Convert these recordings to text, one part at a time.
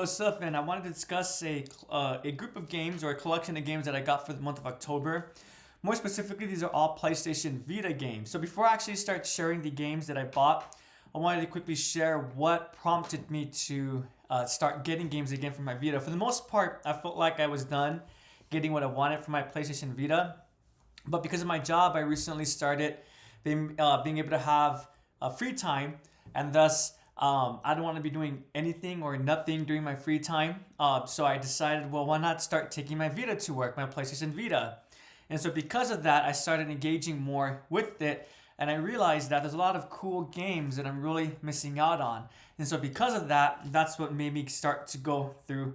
Joseph, and I wanted to discuss a group of games or a collection of games that I got for the month of October. More specifically, these are all PlayStation Vita games. So before I actually start sharing the games that I bought, I wanted to quickly share what prompted me to start getting games again for my Vita. For the most part, I felt like I was done getting what I wanted for my PlayStation Vita. But because of my job, I recently started being able to have free time, and thus I don't want to be doing anything or nothing during my free time. So I decided, well, why not start taking my Vita to work, my PlayStation Vita? And so because of that, I started engaging more with it, and I realized that there's a lot of cool games that I'm really missing out on. And so because of that, that's what made me start to go through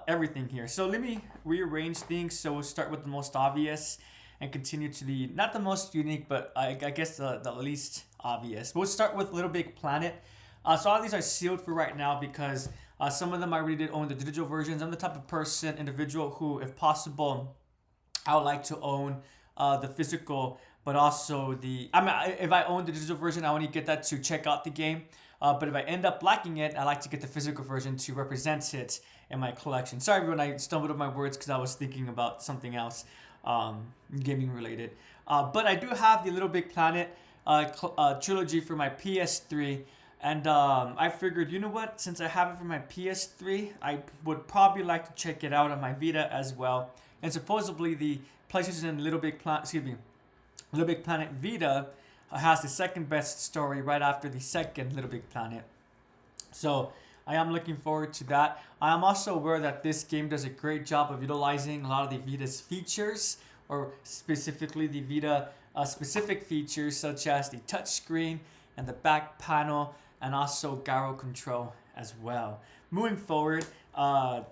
everything here. So let me rearrange things. So we'll start with the most obvious and continue to the not the most unique, but I guess the least obvious. We'll start with Little Big Planet. So all these are sealed for right now because some of them I really did own the digital versions. I'm the type of individual who, if possible, I would like to own the physical, but also if I own the digital version, I only get that to check out the game. But if I end up liking it, I like to get the physical version to represent it in my collection. Sorry everyone, I stumbled over my words because I was thinking about something else, gaming related. But I do have the Little Big Planet trilogy for my PS3. And I figured, you know what? Since I have it for my PS3, I would probably like to check it out on my Vita as well. And supposedly the PlayStation Little Big Planet Vita has the second best story right after the second Little Big Planet. So I am looking forward to that. I am also aware that this game does a great job of utilizing a lot of the Vita's features, or specifically the Vita specific features such as the touchscreen and the back panel, and also gyro control as well. Moving forward,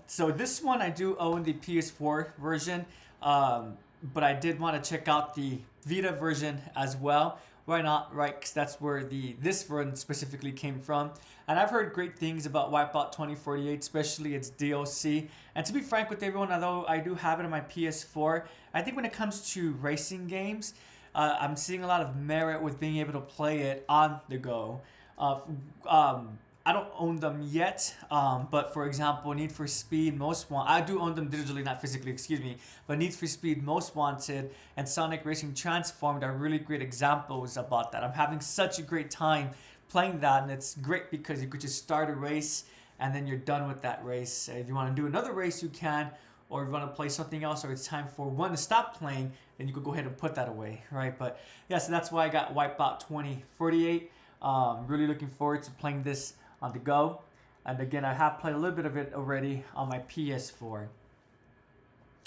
so this one I do own the PS4 version, but I did want to check out the Vita version as well. Why not, right? Because that's where this version specifically came from. And I've heard great things about Wipout 2048, especially its DLC. And to be frank with everyone, although I do have it on my PS4, I think when it comes to racing games, I'm seeing a lot of merit with being able to play it on the go. I don't own them yet, but for example, Need for Speed Most Wanted, I do own them digitally, not physically, excuse me, but Need for Speed Most Wanted and Sonic Racing Transformed are really great examples about that. I'm having such a great time playing that, and it's great because you could just start a race and then you're done with that race. If you want to do another race, you can, or if you want to play something else, or it's time for one to stop playing, then you could go ahead and put that away, right? But yeah, so that's why I got Wipeout 2048. Really looking forward to playing this on the go. And again, I have played a little bit of it already on my PS4.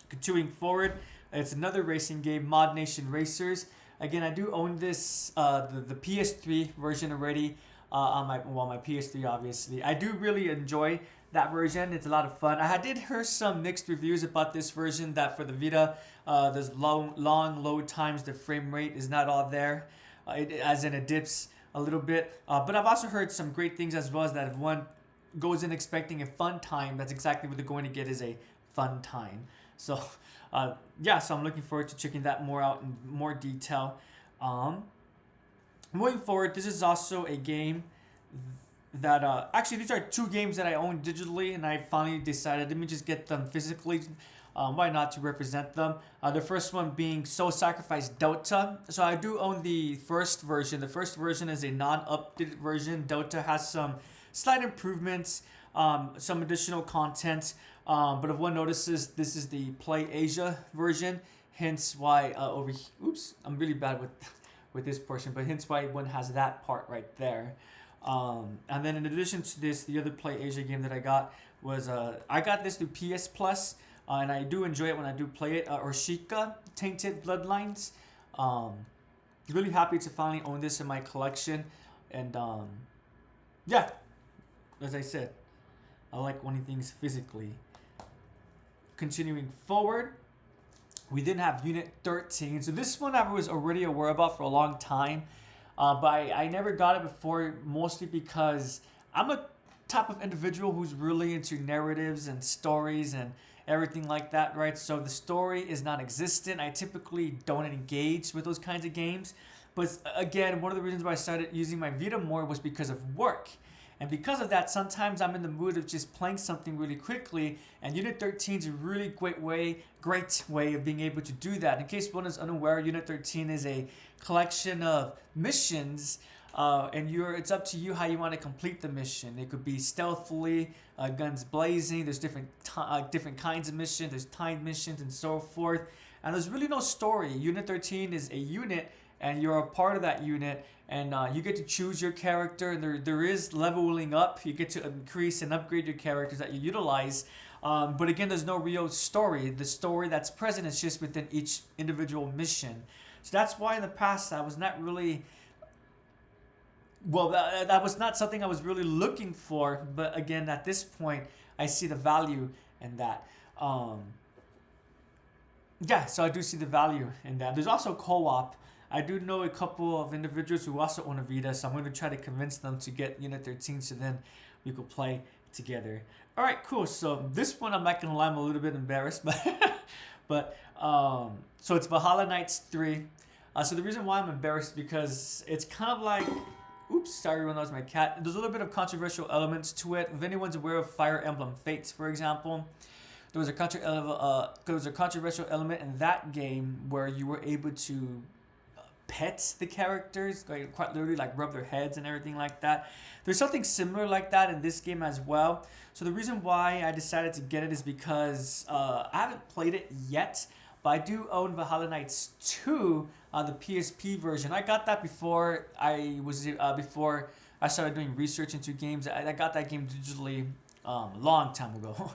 Continuing forward, it's another racing game, Mod Nation Racers. Again, I do own this, the PS3 version already on my PS3 obviously. I do really enjoy that version. It's a lot of fun. I did hear some mixed reviews about this version, that for the Vita, there's long load times, the frame rate is not all there, as in it dips a little bit. But I've also heard some great things as well, as that if one goes in expecting a fun time, that's exactly what they're going to get, is a fun time. So yeah, so I'm looking forward to checking that more out in more detail. Moving forward, this is also a game that actually these are two games that I own digitally, and I finally decided, let me just get them physically. Why not, to represent them? The first one being Soul Sacrifice Delta. So I do own the first version. The first version is a non-updated version. Delta has some slight improvements, some additional content. But if one notices, this is the Play Asia version. Hence why oops, I'm really bad with this portion. But hence why one has that part right there. And then in addition to this, the other Play Asia game that I got was I got this through PS Plus. And I do enjoy it when I do play it. Orshika, Tainted Bloodlines. Really happy to finally own this in my collection. And yeah, as I said, I like owning things physically. Continuing forward, we then have Unit 13. So this one I was already aware about for a long time. But I never got it before, mostly because I'm a type of individual who's really into narratives and stories and everything like that, right? So the story is non-existent. I typically don't engage with those kinds of games. But again, one of the reasons why I started using my Vita more was because of work. And because of that, sometimes I'm in the mood of just playing something really quickly, and Unit 13 is a really great way of being able to do that. In case one is unaware, Unit 13 is a collection of missions, and it's up to you how you want to complete the mission. It could be stealthily, guns blazing. There's different kinds of missions. There's timed missions and so forth. And there's really no story. Unit 13 is a unit, and you're a part of that unit, and you get to choose your character, and there is leveling up. You get to increase and upgrade your characters that you utilize. But again, there's no real story. The story that's present is just within each individual mission. So that's why in the past I was not really... Well, that was not something I was really looking for. But again, at this point, I see the value in that. Yeah, so I do see the value in that. There's also co-op. I do know a couple of individuals who also own a Vita, so I'm going to try to convince them to get Unit 13 so then we could play together. All right, cool. So this one, I'm not going to lie, I'm a little bit embarrassed, but so it's Valhalla Knights 3. So the reason why I'm embarrassed is because it's kind of like... Oops, sorry everyone, that was my cat. There's a little bit of controversial elements to it. If anyone's aware of Fire Emblem Fates, for example, there was a controversial element in that game where you were able to pet the characters, like quite literally like rub their heads and everything like that. There's something similar like that in this game as well. So the reason why I decided to get it is because I haven't played it yet, but I do own Valhalla Knights 2, the PSP version. I got that before before I started doing research into games. I got that game digitally a long time ago,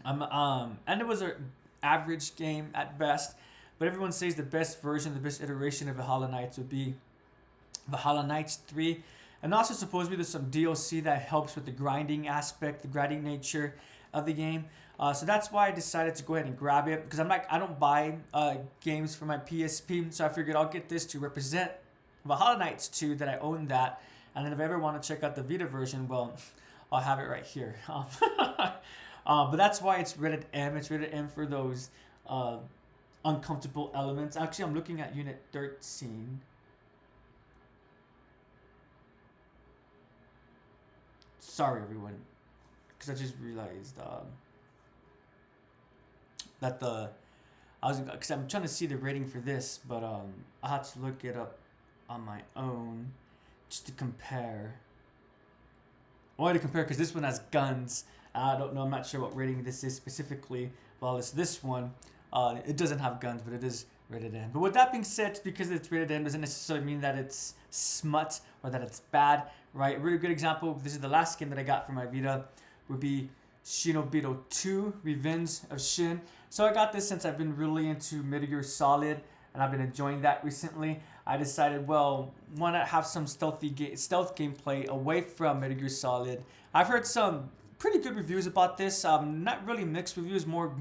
and it was an average game at best. But everyone says the best version, the best iteration of Valhalla Knights would be Valhalla Knights 3. And also supposedly there's some DLC that helps with the grinding aspect, the grinding nature of the game. So that's why I decided to go ahead and grab it, because I don't buy games for my PSP, so I figured I'll get this to represent Valhalla Knights 2, that I own that, and then if I ever want to check out the Vita version, well, I'll have it right here. But that's why it's rated M. It's rated M for those uncomfortable elements. Actually, I'm looking at Unit 13. Sorry, everyone, because I just realized that because I'm trying to see the rating for this, but I had to look it up on my own just to compare. I wanted to compare because this one has guns. I don't know. I'm not sure what rating this is specifically. Well, it's this one. It doesn't have guns, but it is rated M. But with that being said, because it's rated M doesn't necessarily mean that it's smut or that it's bad, right? A really good example, this is the last game that I got for my Vita, would be Shinobi 2, Revenge of Shin. So I got this since I've been really into Metal Gear Solid, and I've been enjoying that recently. I decided, well, why not have some stealth gameplay away from Metal Gear Solid. I've heard some pretty good reviews about this. Not really mixed reviews, more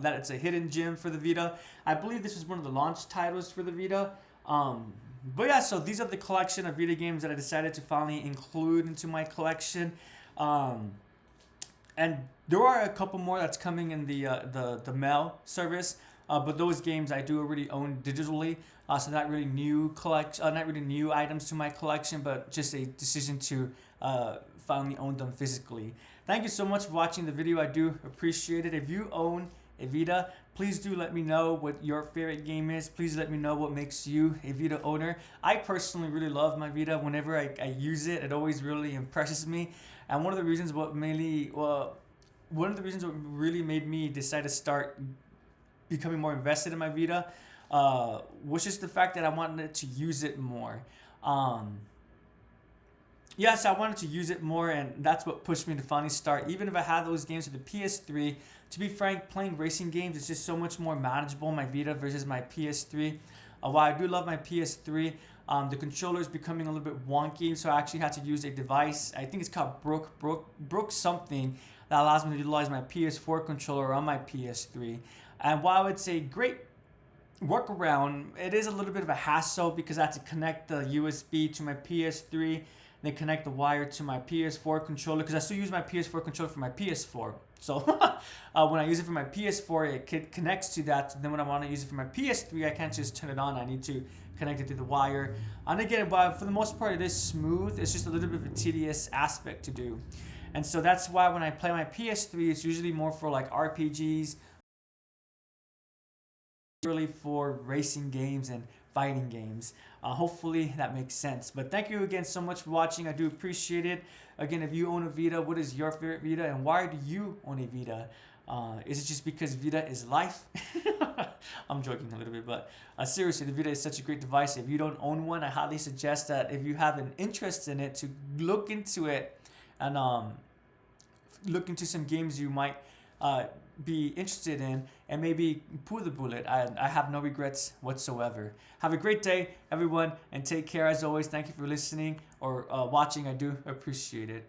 that it's a hidden gem for the Vita. I believe this was one of the launch titles for the Vita. But yeah, so these are the collection of Vita games that I decided to finally include into my collection. And there are a couple more that's coming in the mail service. But those games I do already own digitally. So not really new items to my collection, but just a decision to finally own them physically. Thank you so much for watching the video. I do appreciate it. If you own a Vita, please do let me know what your favorite game is. Please let me know what makes you a Vita owner. I personally really love my Vita. Whenever I use it, it always really impresses me. And one of the reasons what really made me decide to start becoming more invested in my Vita was just the fact that I wanted to use it more. Yes, I wanted to use it more, and that's what pushed me to finally start. Even if I had those games with the PS3, to be frank, playing racing games is just so much more manageable on my Vita versus my PS3. While I do love my PS3, the controller is becoming a little bit wonky, so I actually had to use a device. I think it's called Brook something that allows me to utilize my PS4 controller on my PS3. And while it's a great workaround, it is a little bit of a hassle because I had to connect the USB to my PS3, then connect the wire to my PS4 controller, because I still use my PS4 controller for my PS4. So when I use it for my PS4, it connects to that. Then when I want to use it for my PS3, I can't just turn it on. I need to connected to the wire. And again, but for the most part, it is smooth. It's just a little bit of a tedious aspect to do. And so that's why when I play my PS3, it's usually more for like RPGs, really for racing games and fighting games. Hopefully that makes sense. But thank you again so much for watching. I do appreciate it. Again, if you own a Vita, what is your favorite Vita and why do you own a Vita? Is it just because Vita is life? I'm joking a little bit, but seriously, the Vita is such a great device. If you don't own one, I highly suggest that if you have an interest in it, to look into it and look into some games you might be interested in and maybe pull the bullet. I have no regrets whatsoever. Have a great day, everyone, and take care as always. Thank you for listening or watching. I do appreciate it.